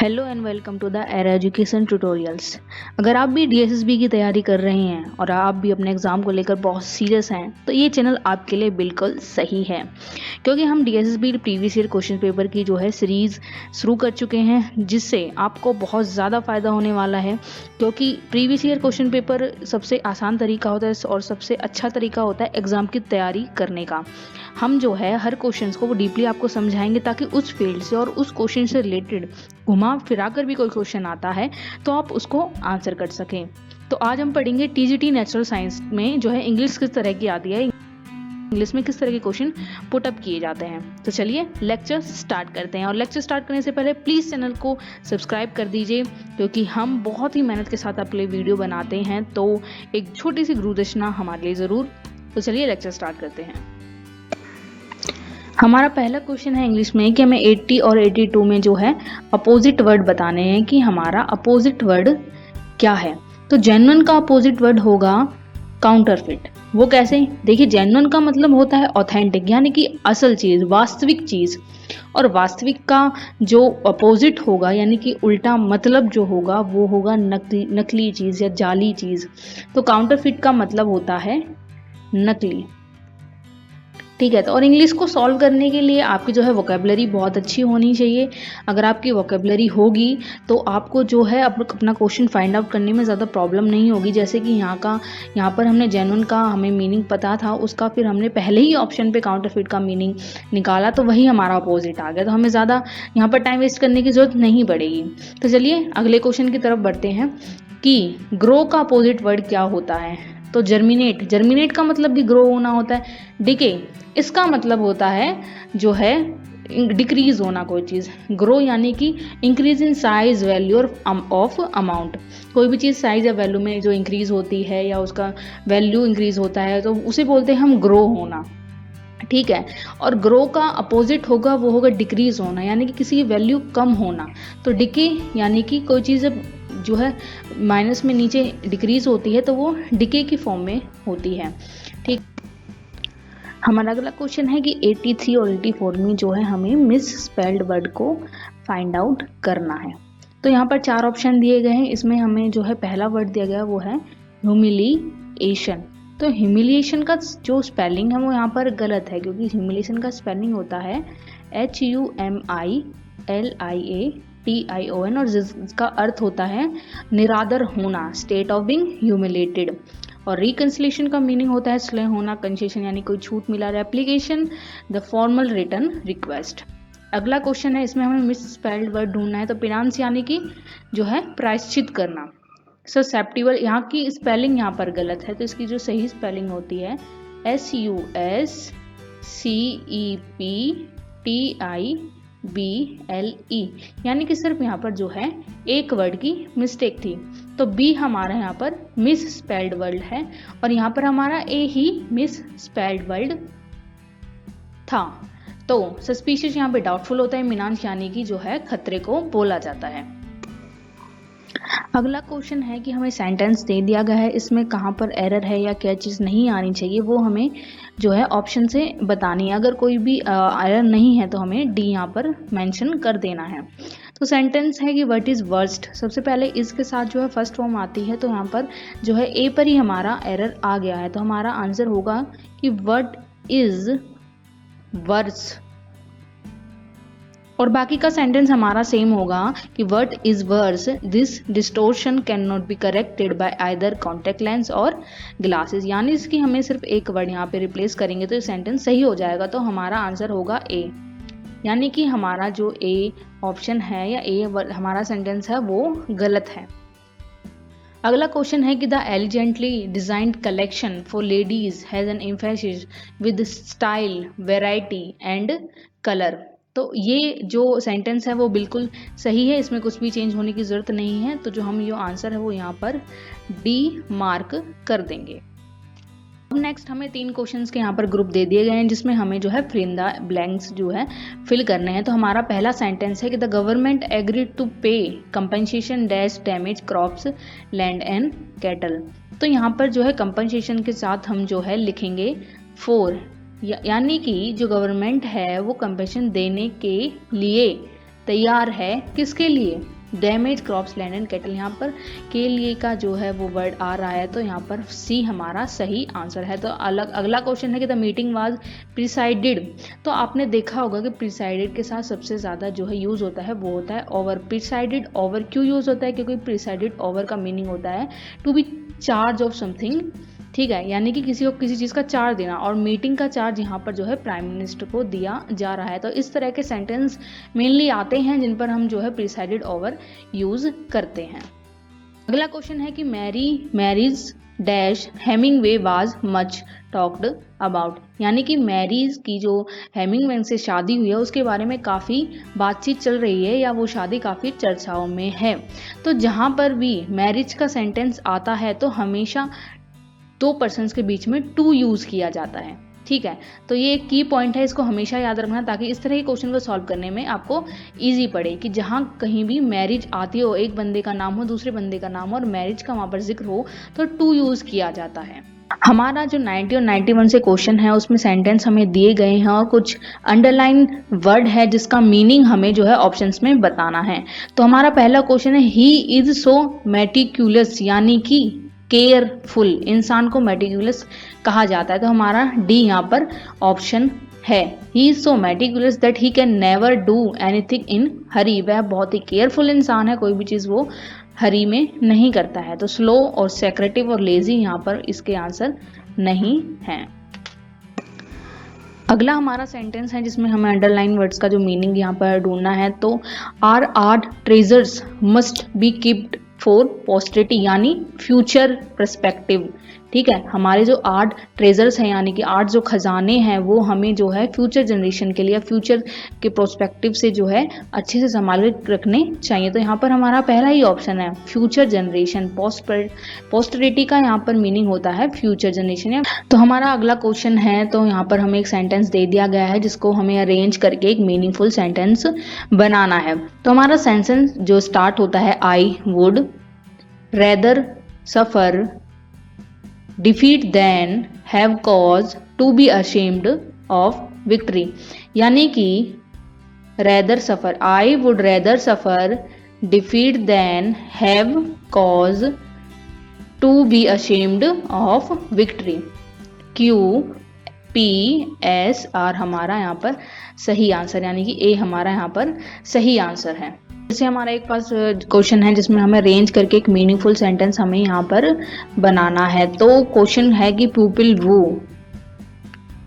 Hello and welcome to the Era Education tutorials. अगर आप भी डीएसएसबी की तैयारी कर रहे हैं और आप भी अपने एग्ज़ाम को लेकर बहुत सीरियस हैं तो ये चैनल आपके लिए बिल्कुल सही है, क्योंकि हम DSSB previous year question paper की जो है सीरीज़ शुरू कर चुके हैं, जिससे आपको बहुत ज़्यादा फ़ायदा होने वाला है। क्योंकि प्रीवियस ईयर क्वेश्चन पेपर सबसे आसान तरीका होता है और सबसे अच्छा तरीका होता है एग्ज़ाम की तैयारी करने का। हम जो है हर क्वेश्चन को वो डीपली आपको समझाएंगे, ताकि उस फील्ड से और उस क्वेश्चन से रिलेटेड घुमा फिरा कर भी कोई क्वेश्चन आता है तो आप उसको आंसर कर सकें। तो आज हम पढ़ेंगे टीजीटी नेचुरल साइंस में जो है इंग्लिश किस तरह की आती है, इंग्लिश में किस तरह के क्वेश्चन पुटअप किए जाते हैं। तो चलिए लेक्चर स्टार्ट करते हैं। और लेक्चर स्टार्ट करने से पहले प्लीज़ चैनल को सब्सक्राइब कर दीजिए, क्योंकि हम बहुत ही मेहनत के साथ आपके लिए वीडियो बनाते हैं, तो एक छोटी सी गुरुदक्षिणा हमारे लिए ज़रूर। तो चलिए लेक्चर स्टार्ट करते हैं। हमारा पहला क्वेश्चन है इंग्लिश में कि हमें 80 और 82 में जो है अपोजिट वर्ड बताने हैं कि हमारा अपोजिट वर्ड क्या है। तो जेन्युइन का अपोजिट वर्ड होगा काउंटरफिट। वो कैसे? देखिए, जेन्युइन का मतलब होता है ऑथेंटिक, यानी कि असल चीज़, वास्तविक चीज़। और वास्तविक का जो अपोजिट होगा, यानी कि उल्टा मतलब जो होगा, वो होगा नकली चीज़ या जाली चीज़। तो काउंटरफिट का मतलब होता है नकली। ठीक है। तो और इंग्लिश को सॉल्व करने के लिए आपकी जो है वोकेबलरी बहुत अच्छी होनी चाहिए। अगर आपकी वोकेबलरी होगी तो आपको जो है अपना क्वेश्चन फाइंड आउट करने में ज़्यादा प्रॉब्लम नहीं होगी। जैसे कि यहाँ पर हमने जेन्युइन का हमें मीनिंग पता था, उसका फिर हमने पहले ही ऑप्शन पे काउंटरफिट का मीनिंग निकाला, तो वही हमारा अपोजिट आ गया। तो हमें ज़्यादा यहाँ पर टाइम वेस्ट करने की ज़रूरत नहीं पड़ेगी। तो चलिए अगले क्वेश्चन की तरफ बढ़ते हैं कि ग्रो का अपोजिट वर्ड क्या होता है। तो जर्मिनेट का मतलब भी ग्रो होना होता है। डिके, इसका मतलब होता है जो है डिक्रीज होना कोई चीज़। ग्रो यानी कि increase in size, value of amount. कोई भी चीज़ साइज या वैल्यू में जो इंक्रीज होती है या उसका वैल्यू इंक्रीज होता है, तो उसे बोलते हैं हम ग्रो होना। ठीक है। और ग्रो का अपोजिट होगा, वो होगा डिक्रीज होना, यानी कि किसी की वैल्यू कम होना। तो डिके यानी कि कोई चीज़ जो है माइनस में नीचे डिक्रीज होती है, तो वो डिके की फॉर्म में होती है। ठीक। हमारा अगला क्वेश्चन है कि 83 और 84 में जो है हमें मिस स्पेल्ड वर्ड को फाइंड आउट करना है। तो यहाँ पर 4 ऑप्शन दिए गए हैं। इसमें हमें जो है पहला वर्ड दिया गया वो है ह्यूमिलिएशन। तो ह्यूमिलिएशन का जो स्पेलिंग है वो यहाँ पर गलत है, क्योंकि ह्यूमिलिएशन का स्पेलिंग होता है HUMILIATION, और जिसका अर्थ होता है निरादर होना, स्टेट ऑफ बीइंग ह्यूमिलेटेड। और रिकंसिलेशन का मीनिंग होता है स्ले होना, कंसेशन यानी कोई छूट मिला, replication the formal return request. अगला क्वेश्चन है, इसमें हमें मिस स्पेल्ड वर्ड ढूंढना है। तो पिनांस यानी कि जो है प्रायश्चित करना। ससेप्टिबल, यहाँ की स्पेलिंग यहाँ पर गलत है, तो इसकी जो सही स्पेलिंग होती है SUSCEPTIBLE, यानी कि सिर्फ यहाँ पर जो है एक वर्ड की मिस्टेक थी। तो बी हमारा यहाँ पर मिस स्पेल्ड वर्ड है, और यहाँ पर हमारा ए ही मिस स्पेल्ड वर्ड था। तो सस्पिशियस यहाँ पे डाउटफुल होता है, मिनांस यानी कि जो है खतरे को बोला जाता है। अगला क्वेश्चन है कि हमें सेंटेंस दे दिया गया है, इसमें कहाँ पर एरर है या क्या चीज़ नहीं आनी चाहिए, वो हमें जो है ऑप्शन से बतानी है। अगर कोई भी एरर नहीं है तो हमें डी यहाँ पर मेंशन कर देना है। तो सेंटेंस है कि व्हाट इज़ वर्स्ट। सबसे पहले इसके साथ जो है फर्स्ट फॉर्म आती है, तो यहाँ पर जो है ए पर ही हमारा एरर आ गया है। तो हमारा आंसर होगा कि व्हाट इज़ वर्स। और बाकी का सेंटेंस हमारा सेम होगा कि what is worse, this distortion can not be corrected by either contact lens or glasses. यानी इसकी हमें सिर्फ एक वर्ड यहाँ पे रिप्लेस करेंगे तो ये सेंटेंस सही हो जाएगा। तो हमारा आंसर होगा ए, यानी कि हमारा जो ए ऑप्शन है या ए हमारा सेंटेंस है वो गलत है। अगला क्वेश्चन है कि the elegantly designed collection for ladies has an emphasis with style, variety and colour. तो ये जो सेंटेंस है वो बिल्कुल सही है, इसमें कुछ भी चेंज होने की ज़रूरत नहीं है। तो जो हम ये आंसर है वो यहाँ पर डी मार्क कर देंगे। अब नेक्स्ट हमें 3 क्वेश्चंस के यहाँ पर ग्रुप दे दिए गए हैं, जिसमें हमें जो है फिल इन द ब्लैंक्स जो है फिल करने हैं। तो हमारा पहला सेंटेंस है कि द गवर्नमेंट एग्रीड टू पे compensation dash damage crops, land and cattle. तो यहाँ पर जो है कंपनसेशन के साथ हम जो है लिखेंगे फॉर, यानी कि जो गवर्नमेंट है वो कंपनसेशन देने के लिए तैयार है। किसके लिए? Damage crops land and cattle, यहाँ पर के लिए का जो है वो वर्ड आ रहा है, तो यहाँ पर सी हमारा सही आंसर है। तो अगला क्वेश्चन है कि द मीटिंग वाज प्रिसाइडेड। तो आपने देखा होगा कि प्रिसाइडेड के साथ सबसे ज़्यादा जो है यूज़ होता है वो होता है ओवर। प्रिसाइडेड ओवर क्यों यूज़ होता है? क्योंकि प्रिसाइडेड ओवर का मीनिंग होता है to be charge of something, ठीक है, यानी कि किसी को किसी चीज़ का चार्ज देना, और मीटिंग का चार्ज यहाँ पर जो है प्राइम मिनिस्टर को दिया जा रहा है। तो इस तरह के सेंटेंस मेनली आते हैं जिन पर हम जो है प्रिसाइडेड ओवर यूज करते हैं। अगला क्वेश्चन है कि Mary's dash Hemingway was much talked about, यानी कि मैरीज की जो हेमिंगवे से शादी हुई है उसके बारे में काफ़ी बातचीत चल रही है या वो शादी काफ़ी चर्चाओं में है। तो जहाँ पर भी मैरिज का सेंटेंस आता है तो हमेशा दो पर्सन्स के बीच में टू यूज़ किया जाता है, ठीक है। तो ये एक की पॉइंट है, इसको हमेशा याद रखना ताकि इस तरह के क्वेश्चन को सॉल्व करने में आपको इजी पड़े कि जहाँ कहीं भी मैरिज आती हो, एक बंदे का नाम हो, दूसरे बंदे का नाम हो और मैरिज का वहाँ पर जिक्र हो तो टू यूज़ किया जाता है। हमारा जो 90 और 91 से क्वेश्चन है उसमें सेंटेंस हमें दिए गए हैं और कुछ अंडरलाइन वर्ड है जिसका मीनिंग हमें जो है ऑप्शंस में बताना है। तो हमारा पहला क्वेश्चन है ही इज सो मेटिक्यूलस, यानी कि केयरफुल, इंसान को मेटिक्यूलस कहा जाता है। तो हमारा डी यहाँ पर ऑप्शन है। He is so meticulous that he can never do anything in hurry, वह बहुत ही केयरफुल इंसान है, कोई भी चीज़ वो हरी में नहीं करता है। तो स्लो और सेक्रेटिव और लेजी यहाँ पर इसके आंसर नहीं है। अगला हमारा सेंटेंस है जिसमें हमें अंडरलाइन वर्ड्स का जो मीनिंग यहाँ पर ढूंढना है। तो our art treasures must be keeped for posterity, यानी फ्यूचर पर्सपेक्टिव, ठीक है। हमारे जो आर्ट ट्रेजर्स हैं यानी कि आर्ट जो खजाने हैं वो हमें जो है फ्यूचर जनरेशन के लिए, फ्यूचर के प्रोस्पेक्टिव से जो है अच्छे से संभाल के रखने चाहिए। तो यहाँ पर हमारा पहला ही ऑप्शन है फ्यूचर जनरेशन। पोस्टेरिटी का यहाँ पर मीनिंग होता है फ्यूचर जनरेशन। तो हमारा अगला क्वेश्चन है, तो यहाँ पर हमें एक सेंटेंस दे दिया गया है जिसको हमें अरेंज करके एक मीनिंगफुल सेंटेंस बनाना है। तो हमारा सेंटेंस जो स्टार्ट होता है I would rather suffer defeat than have cause to be ashamed of victory, यानी कि rather suffer, I would rather suffer defeat than have cause to be ashamed of victory। Q P S R हमारा यहाँ पर सही answer, यानी कि ए हमारा यहाँ पर सही आंसर है। जैसे हमारा एक पास क्वेश्चन है जिसमें हमें रेंज करके एक मीनिंगफुल सेंटेंस हमें यहाँ पर बनाना है। तो क्वेश्चन है कि पीपल वो,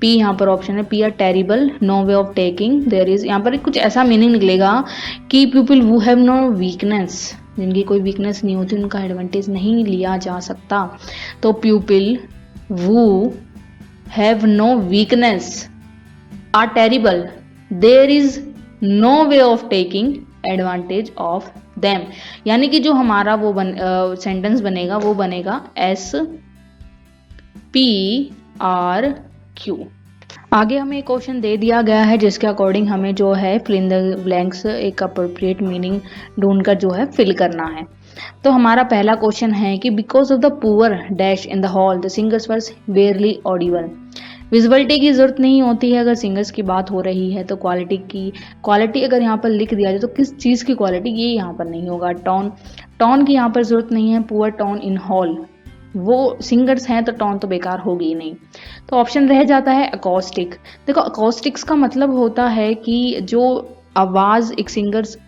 पी यहाँ पर ऑप्शन है, P R terrible no way of taking there is, यहाँ पर कुछ ऐसा मीनिंग निकलेगा कि people who have no weakness, जिनकी कोई वीकनेस नहीं होती उनका एडवांटेज नहीं लिया जा सकता। तो people who have no weakness are terrible there is no way of taking advantage of them, यानी कि जो हमारा वो सेंटेंस बनेगा वो बनेगा एस पी आर क्यू। आगे हमें एक क्वेश्चन दे दिया गया है जिसके अकॉर्डिंग हमें जो है फिल इन द ब्लैंक्स एक अप्रोप्रिएट मीनिंग ढूंढकर जो है फिल करना है। तो हमारा पहला क्वेश्चन है कि because of the poor dash in the hall the singers were बेयरली Audible. Visuality की जरूरत नहीं होती है अगर सिंगर्स की बात हो रही है, तो क्वालिटी अगर यहाँ पर लिख दिया जाए तो किस चीज़ की क्वालिटी ये यहाँ पर नहीं होगा। टोन की यहाँ पर जरूरत नहीं है, पुअर टोन इन हॉल, वो सिंगर्स हैं तो टोन तो बेकार होगी ही नहीं। तो ऑप्शन रह जाता है अकॉस्टिक। देखो अकॉस्टिक्स का मतलब होता है कि जो आवाज़ एक सिंगर्स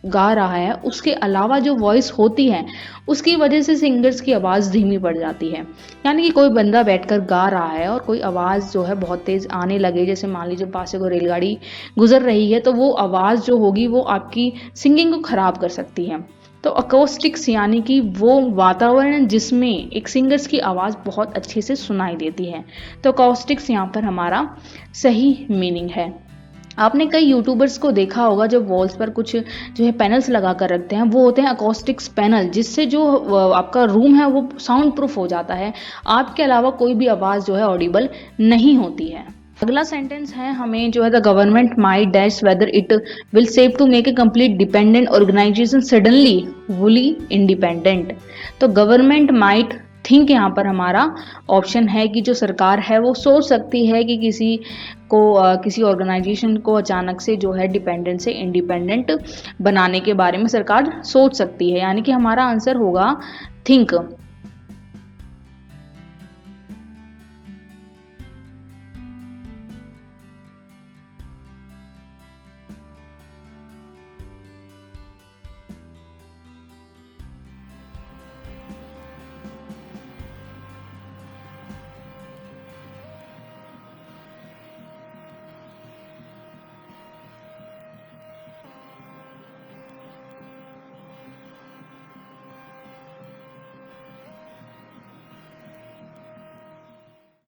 गा रहा है उसके अलावा जो वॉइस होती है उसकी वजह से सिंगर्स की आवाज़ धीमी पड़ जाती है। यानी कि कोई बंदा बैठकर गा रहा है और कोई आवाज़ जो है बहुत तेज़ आने लगे, जैसे मान लीजिए पास से कोई रेलगाड़ी गुजर रही है, तो वो आवाज़ जो होगी वो आपकी सिंगिंग को ख़राब कर सकती है। तो अकोस्टिक्स यानी कि वो वातावरण जिसमें एक सिंगर्स की आवाज़ बहुत अच्छे से सुनाई देती है। तो अकोस्टिक्स यहाँ पर हमारा सही मीनिंग है। आपने कई यूट्यूबर्स को देखा होगा जो वॉल्स पर कुछ जो है पैनल्स लगा कर रखते हैं, वो होते हैं अकोस्टिक्स पैनल, जिससे जो आपका रूम है वो साउंड प्रूफ हो जाता है, आपके अलावा कोई भी आवाज़ जो है ऑडिबल नहीं होती है। अगला सेंटेंस है हमें जो है the government might dash whether it will save to make a complete dependent organisation suddenly wholly independent. तो गवर्नमेंट माइट थिंक यहाँ पर हमारा ऑप्शन है कि जो सरकार है वो सोच सकती है कि किसी ऑर्गेनाइजेशन को अचानक से जो है डिपेंडेंट से इंडिपेंडेंट बनाने के बारे में सरकार सोच सकती है, यानी कि हमारा आंसर होगा थिंक।